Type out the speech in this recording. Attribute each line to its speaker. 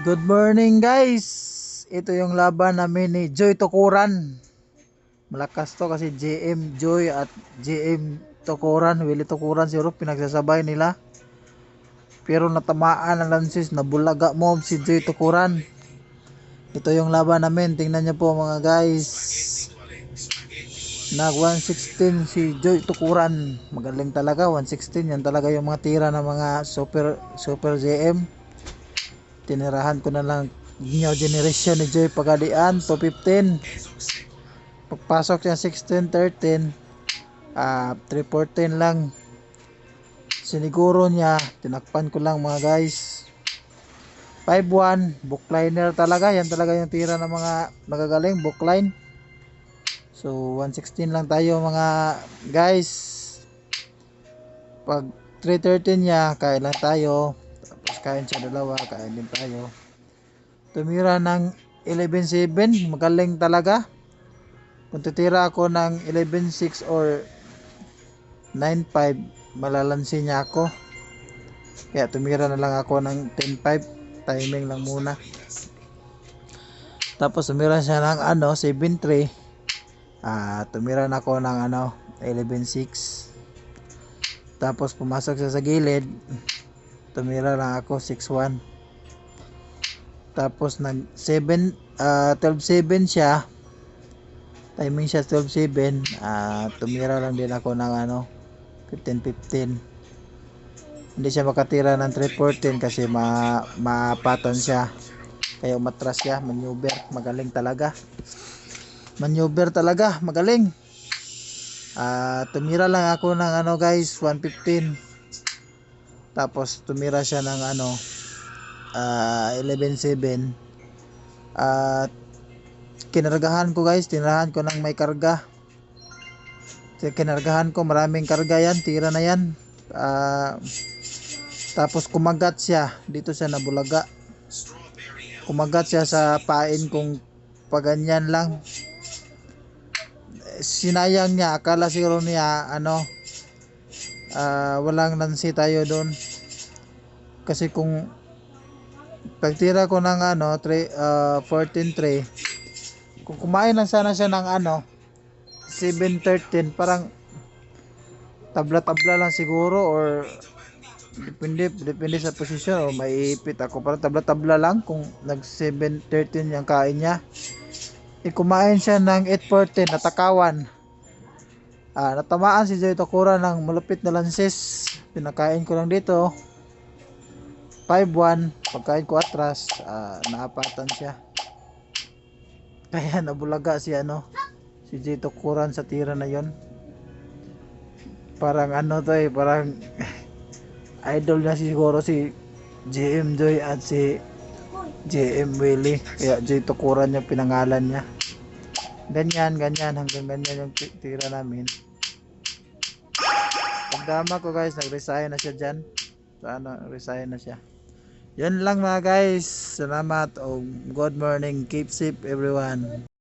Speaker 1: Good morning guys. Ito yung laban namin ni Joy Tokuran. Malakas to kasi JM Joy at JM Tokuran, Willie Tokuran siguro pinagsasabay nila. Pero natamaan ang lansis, nabulaga mo si Joy Tokuran. Ito yung laban namin. Tingnan niyo po mga guys. Nag 116 si Joy Tukuran. Magaling talaga 116. Yan talaga yung mga tira ng mga super JM. Tinirahan ko na lang new generation ni Joy Pagadian 215. Pagpasok niya 16-13, 314 lang. Siniguro niya, tinakpan ko lang mga guys. 5-1, bookliner talaga. Yan talaga yung tira ng mga magagaling, bookline. So 116 lang tayo mga guys. Pag 313 niya, kain lang tayo. Tapos kain siya dalawa, kain din tayo. Tumira ng 11-7, magaling talaga. Kung tutira ako ng 11-6 or 9-5, malalansi niya ako. Kaya tumira na lang ako ng 10-5, timing lang muna. Tapos tumira siya ng 7-3. Tumira na ako ng 11-6. Tapos pumasok siya sa gilid, tumira lang ako 6-1. Tapos nag 12-7 siya, timing siya 12-7. Tumira lang din ako ng 15-15. Hindi siya makatira ng 3-14 kasi mapatan siya, kaya umatras siya. Maneuver, magaling talaga. Maneuver talaga, magaling. Tumira lang ako ng guys 115. Tapos tumira siya ng 11-7. Kinargahan ko guys, tinirahan ko ng may karga. Kinargahan ko, maraming karga yan, tira na yan. Tapos kumagat siya, dito siya nabulaga. Kumagat siya sa pain kung paganyan lang. Sinayang niya, akala siguro niya walang nansi tayo doon. Kasi kung pagtira ko ng 14-3, kung kumain lang sana siya ng 7-13, parang tabla-tabla lang siguro, or depende sa posisyon, o maiipit ako. Parang tabla-tabla lang kung nag 7-13 yung kain niya. Kumain siya ng 8-14, natakawan. Natamaan si Joy Tokura ng malupit na lansis. Pinakain ko lang dito 5-1. Pagkain ko atras, naapatan siya. Kaya nabulaga si Joy Tokuran sa tira na yon. Parang parang idol na siguro si JM Joy at si JM Willie, kaya Joy Tokuran yung pinangalan niya. Ganyan hanggang ganyan yung tira namin. Pagdama ko guys, nag-resign na siya dyan. Resign na siya. Yan lang mga guys. Salamat o good morning. Keep safe everyone.